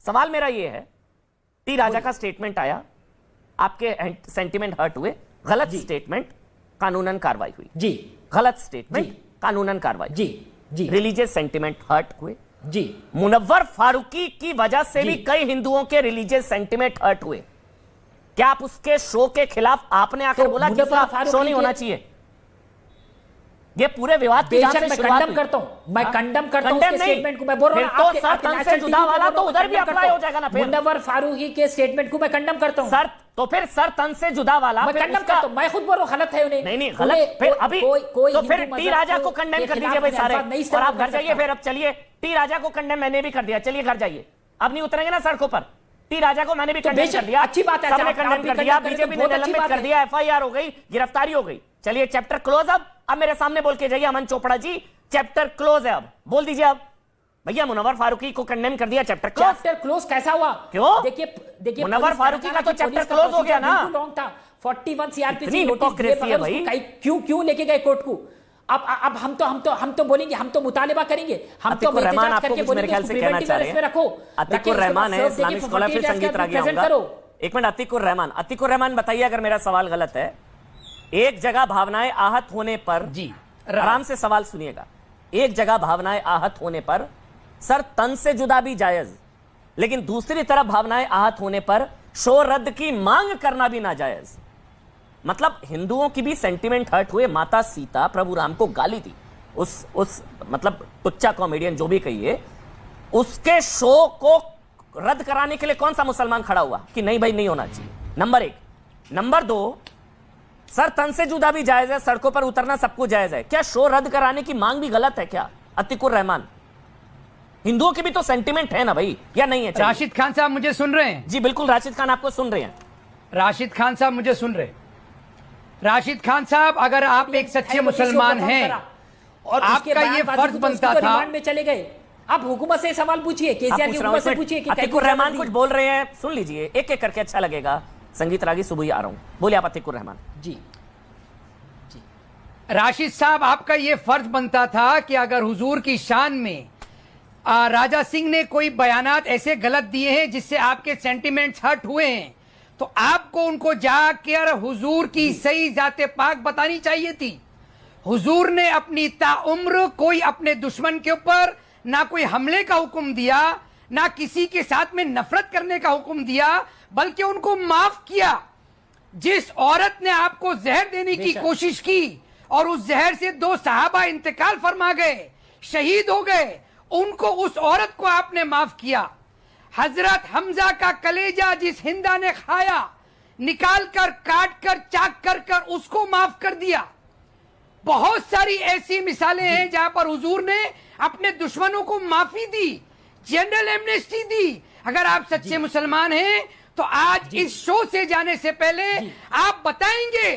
सवाल मेरा ये है, टी राजा का स्टेटमेंट आया, आपके सेंटिमेंट हर्ट हुए, गलत स्टेटमेंट, कानूनन कार्रवाई हुई। जी। गलत स्टेटमेंट, कानूनन कार्रवाई। जी जी। रिलीजियस सेंटिमेंट हर्ट हुए। जी। मुनव्वर फारूकी की वजह से भी कई हिंदुओं के रिलीजियस सेंटिमेंट हर्ट हुए। क्या आप उसके शो के खिलाफ आपने आकर बोला कि इसका शो नहीं होना चाहिए? ये पूरे विवाद की जांच से मैं शुरुआत कंडम करता हूं, मैं कंडम करता हूं उसके स्टेटमेंट को। मैं बोल रहा हूं तो सर तन से जुदा वाला तो उधर भी अप्लाई हो जाएगा ना फिर। मुनव्वर फारूकी के स्टेटमेंट को मैं कंडम करता हूं सर, तो फिर सर तन से जुदा वाला मैं कंडम करता हूं। मैं खुद बोल रहा हूं गलत है उन्हें। नहीं गलत। फिर अभी तो फिर टी राजा को कंडेम कर दीजिए भाई सारे, और आप घर जाइए। फिर अब चलिए, टी राजा को कंडेम मैंने भी कर दिया, चलिए घर जाइए। अब नहीं उतरेंगे ना सड़कों पर। टी राजा को मैंने भी कंडेम कर दिया, अच्छी बात है, सबने कंडेम कर दिया, बीजेपी ने निलंबित कर दिया, एफआईआर हो गई, गिरफ्तारी हो गई। चलिए चैप्टर क्लोज। अब मेरे सामने बोल के जाइए अमन चोपड़ा जी, चैप्टर क्लोज है। अब बोल दीजिए। अब भैया मुनव्वर फारूकी को कंडेम कर दिया, चैप्टर क्लोज। चैप्टर क्लोज कैसा हुआ? क्यों? देखिए मुनव्वर फारूकी का तो चैप्टर क्लोज हो गया ना। रॉन्ग था। 41 सीआरपीसी हिपोक्रेसी है भाई। क्यों लेके गए कोर्ट को? अब हम तो बोलेंगे, हम तो मुतालिबा करेंगे, हम तो रहमान आपको कुछ मेरे ख्याल से कहना चाह रहे हैं। रखो। अतीकुर रहमान है, इस्लामिक स्कॉलर। फिर संगीत रागी आऊंगा। एक मिनट, अतीकुर रहमान बताइए अगर मेरा सवाल गलत है। एक जगह भावनाएं आहत होने पर, जी आराम से सवाल सुनिएगा, एक जगह भावनाएं आहत होने पर सर तन से जुदा भी जायज, लेकिन दूसरी तरफ भावनाएं आहत होने पर शो रद्द की मांग करना भी नाजायज। मतलब हिंदुओं की भी सेंटिमेंट हर्ट हुए। माता सीता प्रभु राम को गाली दी, उस मतलब टुच्चा कॉमेडियन जो भी कहिए, उसके शो को रद्द कराने के लिए कौन सा मुसलमान खड़ा हुआ कि नहीं भाई नहीं होना चाहिए? नंबर एक। नंबर दो, सर तन से जुदा भी जायज है, सड़कों पर उतरना सबको जायज है, क्या शो रद्द कराने की मांग भी गलत है क्या? अतीकुर रहमान, हिंदुओं की भी तो सेंटिमेंट है ना भाई, या नहीं है? राशिद खान साहब मुझे सुन रहे हैं? जी बिल्कुल, राशिद खान आपको सुन रहे हैं। राशिद खान साहब मुझे सुन रहे हैं? राशिद खान साहब, अगर आप एक सच्चे मुसलमान हैं और आपका ये फर्ज बनता था, में चले गए, आप हुकूमत से सवाल पूछिए, केसीआर की हुकूमत से पूछिए। अतीकुर रहमान कुछ बोल रहे हैं, सुन लीजिए एक एक करके, अच्छा लगेगा। संगीत रागी सुबह ही आ रहा हूं, बोलिए आप अतीकुर रहमान। जी राशिद साहब, आपका यह फर्ज बनता था कि अगर हुजूर की शान में राजा सिंह ने कोई बयानात ऐसे गलत दिए हैं जिससे आपके सेंटिमेंट्स हर्ट हुए हैं, तो आपको उनको जाकर हुजूर की सही जाते पाक बतानी चाहिए थी। हुजूर ने अपनी ताउम्र कोई अपने दुश्मन के ऊपर ना कोई हमले का हुक्म दिया, ना किसी के साथ में नफरत करने का हुक्म दिया, बल्कि उनको माफ किया। जिस औरत ने आपको जहर देने की कोशिश की और उस जहर से 2 सहाबा इंतकाल फरमा गए, शहीद हो गए, उनको, उस औरत को आपने माफ किया। हजरत हमजा का कलेजा जिस हिंदा ने खाया, निकाल कर, काट कर, चाक कर उसको माफ कर दिया। बहुत सारी ऐसी मिसालें हैं जहां पर हुजूर ने अपने दुश्मनों को माफी दी, जनरल एमनेस्टी दी। अगर आप सच्चे मुसलमान हैं तो आज इस शो से जाने से पहले आप बताएंगे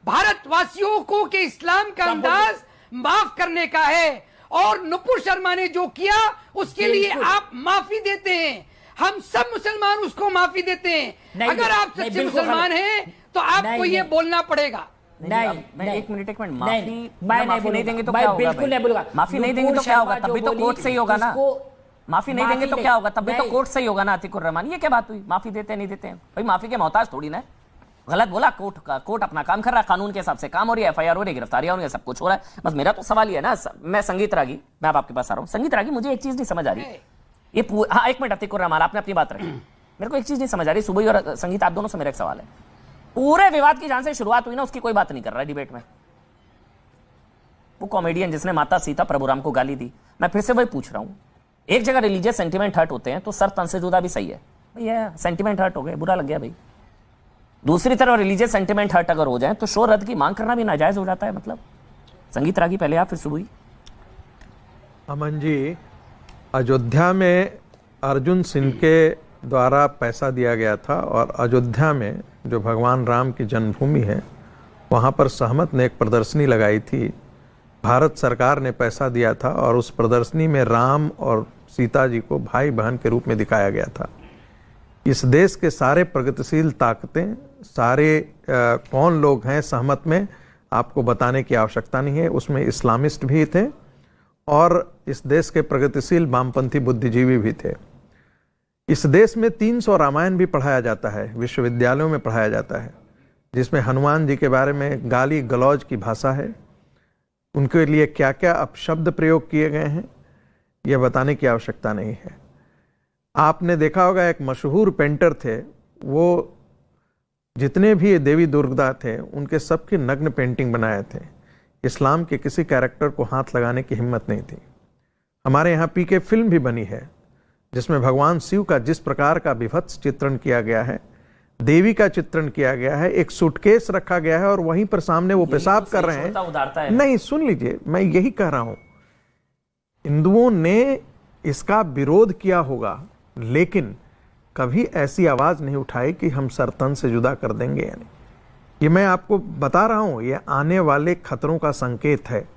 भारतवासियों को कि इस्लाम का अंदाज माफ करने का है, और नुपुर शर्मा ने जो किया उसके लिए आप माफी देते हैं। हम सब मुसलमान उसको माफी देते हैं। अगर आप सच्चे मुसलमान हैं तो आपको ये बोलना पड़ेगा। नहीं, एक मिनट, माफी नहीं देंगे तो मैं क्या होगा? बिल्कुल नहीं बोलूंगा। माफी नहीं देंगे तो क्या होगा? तभी तो कोर्ट से ही होगा ना। माफी नहीं देंगे तो क्या होगा? तभी तो कोर्ट से ही होगा ना। अतीकुर रहमान, ये क्या बात हुई? माफी देते नहीं देते हैं भाई, माफी के मोहताज थोड़ी ना। गलत बोला, कोर्ट अपना काम कर रहा है, कानून के हिसाब से काम हो रही है, एफआईआर हो रही है, गिरफ्तारियां हो रही है, सब कुछ हो रहा है। बस मेरा तो सवाल ये है ना, मैं संगीत रागी, मैं अब आपके पास आ रहा हूं। संगीत रागी, मुझे एक चीज नहीं समझ आ रही ये हाँ एक मिनट अतीकुर रहमान, आपने अपनी बात रखी। मेरे को एक चीज नहीं समझ आ रही, सुबह और संगीत, आप दोनों से मेरा एक सवाल है। पूरे विवाद की जहां से शुरुआत हुई ना, उसकी कोई बात नहीं कर रहा है डिबेट में। वो कॉमेडियन जिसने माता सीता प्रभु राम को गाली दी, मैं फिर से वही पूछ रहा हूं। एक जगह रिलीजियस सेंटिमेंट हर्ट होते हैं तो सर तन से जुदा भी सही है भैया, सेंटिमेंट हर्ट हो गए, बुरा लग गया भाई। दूसरी तरफ रिलीजियस सेंटिमेंट हर्ट अगर हो जाए तो शो रद्द की मांग करना भी नाजायज हो जाता है। मतलब संगीत रागी पहले आप, फिर सुबह। अमन जी, अयोध्या में अर्जुन सिंह के द्वारा पैसा दिया गया था, और अयोध्या में जो भगवान राम की जन्मभूमि है वहाँ पर सहमत ने एक प्रदर्शनी लगाई थी। भारत सरकार ने पैसा दिया था और उस प्रदर्शनी में राम और सीता जी को भाई बहन के रूप में दिखाया गया था। इस देश के सारे प्रगतिशील ताकतें, सारे कौन लोग हैं सहमत में, आपको बताने की आवश्यकता नहीं है। उसमें इस्लामिस्ट भी थे और इस देश के प्रगतिशील वामपंथी बुद्धिजीवी भी थे। इस देश में 300 रामायण भी पढ़ाया जाता है, विश्वविद्यालयों में पढ़ाया जाता है, जिसमें हनुमान जी के बारे में गाली गलौज की भाषा है। उनके लिए क्या क्या अपशब्द प्रयोग किए गए हैं यह बताने की आवश्यकता नहीं है। आपने देखा होगा एक मशहूर पेंटर थे, वो जितने भी देवी दुर्गा थे उनके सबकी नग्न पेंटिंग बनाए थे। इस्लाम के किसी कैरेक्टर को हाथ लगाने की हिम्मत नहीं थी। हमारे यहाँ पीके फिल्म भी बनी है जिसमें भगवान शिव का जिस प्रकार का विभत्स चित्रण किया गया है, देवी का चित्रण किया गया है, एक सूटकेस रखा गया है और वहीं पर सामने वो पेशाब कर रहे हैं। नहीं, सुन लीजिए, मैं यही कह रहा हूं, हिंदुओं ने इसका विरोध किया होगा लेकिन कभी ऐसी आवाज नहीं उठाई कि हम सर तन से जुदा कर देंगे। यानी ये मैं आपको बता रहा हूं, ये आने वाले खतरों का संकेत है।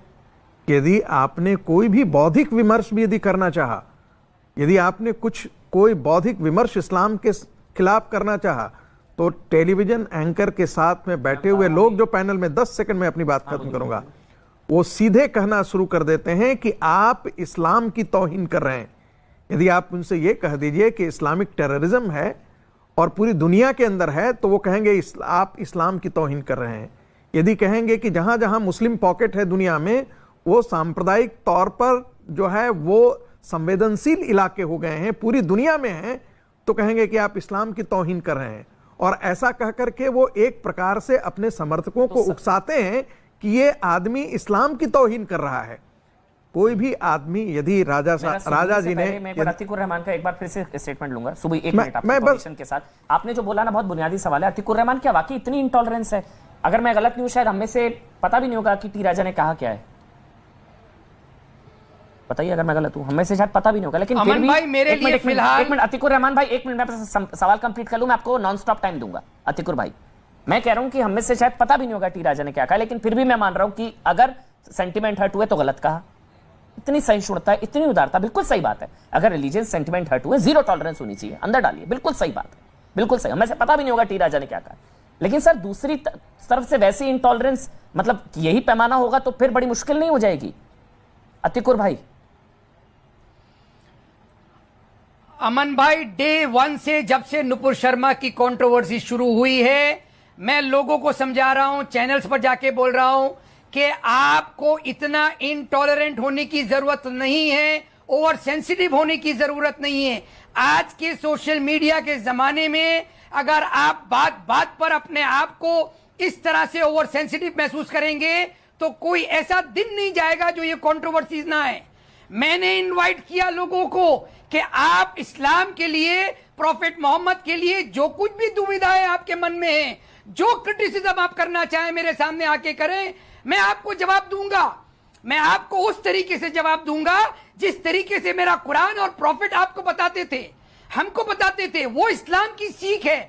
यदि आपने कोई भी बौद्धिक विमर्श भी यदि करना चाहा, यदि आपने कोई बौद्धिक विमर्श इस्लाम के खिलाफ करना चाहा, तो टेलीविजन एंकर के साथ में बैठे हुए लोग जो पैनल में 10 सेकंड में अपनी बात खत्म करूंगा, वो सीधे कहना शुरू कर देते हैं कि आप इस्लाम की तौहीन कर रहे हैं। यदि आप उनसे ये कह दीजिए कि इस्लामिक टेररिज्म है और पूरी दुनिया के अंदर है, तो वो कहेंगे आप इस्लाम की तौहीन कर रहे हैं। यदि कहेंगे कि जहां जहां मुस्लिम पॉकेट है दुनिया में, वो सांप्रदायिक तौर पर जो है वो संवेदनशील इलाके हो गए हैं, पूरी दुनिया में हैं, तो कहेंगे कि आप इस्लाम की तौहीन कर रहे हैं। और ऐसा कह करके वो एक प्रकार से अपने समर्थकों को उकसाते हैं कि ये आदमी इस्लाम की तौहीन कर रहा है। कोई भी आदमी यदि राजा जी ने, मैं अतीकुर रहमान का एक बार फिर से स्टेटमेंट लूंगा, सुबह 1 मिनट आपके के साथ। आपने जो बोला ना, बहुत बुनियादी सवाल है। अतीकुर रहमान, क्या वाकई इतनी इंटॉलरेंस है? अगर मैं गलत नहीं हूं, शायद हमें से पता भी नहीं होगा कि टी राजा ने कहा क्या है। बताइए अगर मैं गलत हूं, हमें से शायद पता भी नहीं होगा, लेकिन फिर भी भाई मेरे लिए फिलहाल एक मिनट अतीकुर रहमान भाई, 1 मिनट में सवाल कंप्लीट कर लूं, मैं आपको नॉन स्टॉप टाइम दूंगा। अतीकुर भाई, मैं कह रहा हूं कि हमें से शायद पता भी नहीं होगा टी राजा ने क्या कहा, लेकिन फिर भी मैं मान रहा हूं कि अगर सेंटिमेंट हर्ट हुए तो गलत कहा। इतनी सहिष्णुता, इतनी उदारता, बिल्कुल सही बात है। अगर रिलीजियस सेंटिमेंट हर्ट हुए, 0 टॉलरेंस होनी चाहिए, अंदर डालिए, बिल्कुल सही बात है, बिल्कुल सही। हमें से पता भी नहीं होगा टी राजा ने क्या कहा, लेकिन सर दूसरी तरफ से वैसी इंटॉलरेंस, मतलब यही पैमाना होगा तो फिर बड़ी मुश्किल नहीं हो जाएगी? अतीकुर भाई। अमन भाई, डे 1 से जब से नुपुर शर्मा की कंट्रोवर्सी शुरू हुई है, मैं लोगों को समझा रहा हूं, चैनल्स पर जाके बोल रहा हूं कि आपको इतना इनटॉलरेंट होने की जरूरत नहीं है, ओवर सेंसिटिव होने की जरूरत नहीं है। आज के सोशल मीडिया के जमाने में अगर आप बात बात पर अपने आप को इस तरह से ओवर सेंसिटिव महसूस करेंगे तो कोई ऐसा दिन नहीं जाएगा जो ये कंट्रोवर्सीज ना है। मैंने इनवाइट किया लोगों को कि आप इस्लाम के लिए, प्रॉफेट मोहम्मद के लिए जो कुछ भी दुविधाएं आपके मन में है, जो क्रिटिसिज्म आप करना चाहें मेरे सामने आके करें, मैं आपको जवाब दूंगा। मैं आपको उस तरीके से जवाब दूंगा जिस तरीके से मेरा कुरान और प्रॉफिट आपको बताते थे, हमको बताते थे। वो इस्लाम की सीख है।